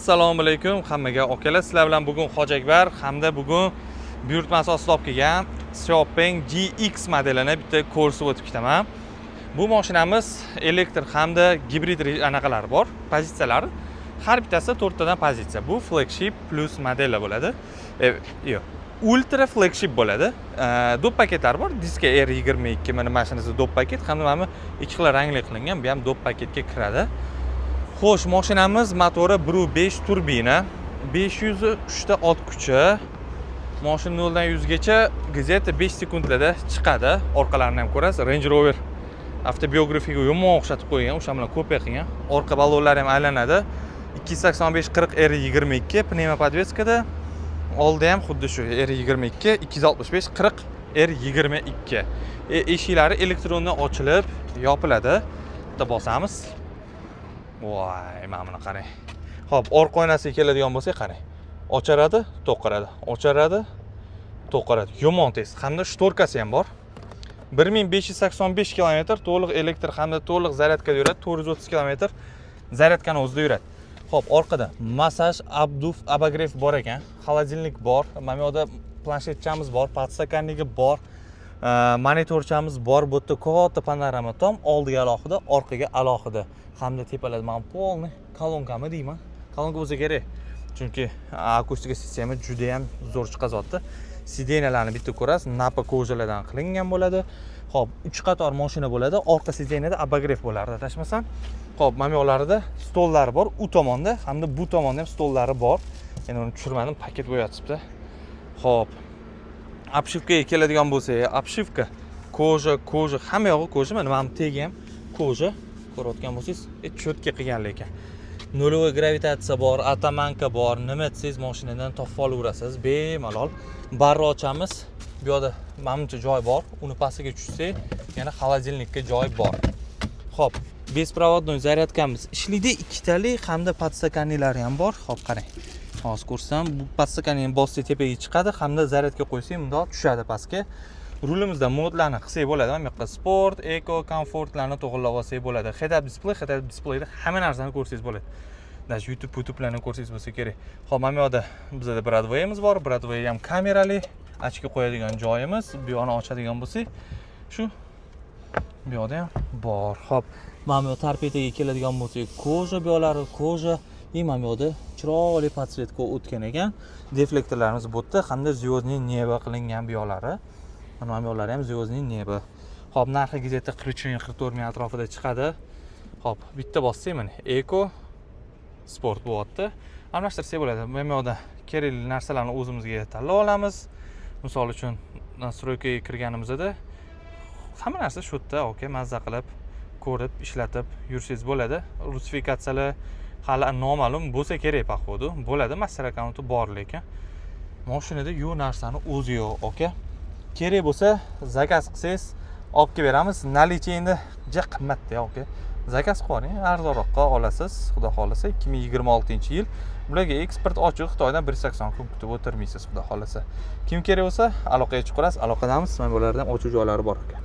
Assalomu alaykum hammaga akalar, sizlar bilan bugun Hoji Akbar hamda bugun buyurtmasi ostida olib kelgan Xiaopeng GX modelini bitta ko'rsatib o'tib ketaman. Bu mashinamiz elektr hamda gibrid anaqalari bor, pozitsiyalari. Har bittasi 4 tadan pozitsiya. Bu flagship plus modeli bo'ladi. Yo'q, ultra flagship bo'ladi. Dop paketlar bor. Diska R22 mana mashinasi dop paket hamda mana ikki xil rangli qilingan, bu ham dop paketga kiradi. Xo'sh, mashinamiz motori 1.5 turbina, 503 ta ot kuchi. Mashina 0 dan 100 gacha gazeta 5 sekundlarda chiqadi. Orqalarini ham ko'rasiz. Range Rover avtobiografiyaga yomon o'xshatib qo'ygan, o'sha bilan kopiya qilgan. Orqa ballonlari ham aylanadi. 285/40 R22 pnevma podveskada. Oldi ham xuddi shu R22 265/40 R22. Eshiklari elektrondan ochilib, yopiladi. Bitta bosamiz. Voy, mana buni qarang. Xo'p, orqa oynasiga keladigan bo'lsak, qarang. Ocharadi, to'qiradi. Ocharadi, to'qiradi. Yomon tez. Hamda shtorkasi ham bor. 1585 km to'liq elektr hamda to'liq zaryadkada yuradi. 430 km zaryadkani o'zida yuradi. Xo'p, orqada massaj, abduf, abagrev bor ekan. Xolodilnik bor. Mana bu yerda planshetchamiz bor, podstakanligi bor. Monitorchamiz bor, bu yerda katta panorama tom, oldiga alohida, orqaga alohida. Hamda tepalarda mana polni kolonkami deyman. Kolonka bo'lsa kerak. Chunki akustika sistema juda ham zo'r chiqazotdi. Sidenalarni bitta ko'rasiz, napa ko'jalardan qilingan bo'ladi. Xo'p, 3 qator mashina bo'ladi. Orqa sidenada abagrev bo'lardi, adashmasam. Xo'p, mana bu yoqlarida stollari bor, u tomonda hamda bu tomonda ham stollari bor. Endi uni tushirmadim, paket bo'yatibdi. Xo'p, obshivkaga keladigan bo'lsak, obshivka koja, hamma yog'i koja, mana bu tegi ham koja. Ko'rayotgan bo'lsangiz, cho'tka qilgan lekin. Nolvoy gravitatsiya bor, atamanka bor, nima desangiz mashinadan topib olaverasiz, bemalol. Barni ochamiz. Bu yerda menimcha joy bor. Uni pastiga tushsak, yana xolodilnikka joy bor. Xo'p, besprovodnoy zaryadkamiz ishlaydi, ikkitali hamda podstakanlilari ham bor. Xo'p, qarang. Hozir ko'rsam, bu podstakanni bossa tepaga chiqadi hamda zaryadga qo'ysak, bundoq tushadi pastga. Rulimizda modlarni qilsak bo'ladi. Mana bu yoqqa sport, eco, komfortlarni to'g'irlab olsak bo'ladi. Head-up displeyda hamma narsani ko'rsangiz bo'ladi. Dash YouTube'larni ko'rsangiz bo'lsa kerak. Xo'p, mana bu yerda bizda Broadway'imiz bor. Broadway ham kamerali, ochga qo'yadigan joyimiz. Bu yoqni ochadigan bo'lsak, shu bu yoqda ham bor. Xo'p, mana bu torpedaga keladigan bo'lsak, koja bu yoqlari koja. Mana bu yoqda chiroyli podsvetka o'tgan ekan. Deflektorlarimiz bu yerda hamda звездный небо qilingan bu yoqlari. Mana bu yoqlari ham звездный небо. Xo'p, narxi gazeta 43-44 ming atrofida chiqadi. Xo'p, bitta bossak mana Eco Sport bo'lyapti. Almashtirsak bo'ladi. Bu yoqda kerakli narsalarni o'zimizga tanlab olamiz. Misol uchun настройкаga kirganimizda hamma narsa shu yerda, okey, mazza qilib, ko'rib, ishlatib yursangiz bo'ladi. Rusifikatsiyalar hali noma'lum bo'lsa kerak походу. Bo'ladi, master akkaunti bor lekin mashinada yo'q narsani o'zi yo'q, okey. Kerak bo'lsa zakaz qilsangiz olib kelib beramiz. Nalichi endi juda qimmatda, okey. Zakaz qiling, arzonroqqa olasiz, xudo xolasa 2026-yil. Bularga eksport ochiq, Xitoydan 180 kun kutib o'tirmaysiz, xudo xolasa. Kim kerak bo'lsa aloqaga chiqasiz, aloqadamiz. Mana bulardan ochiq joylari bor ekan.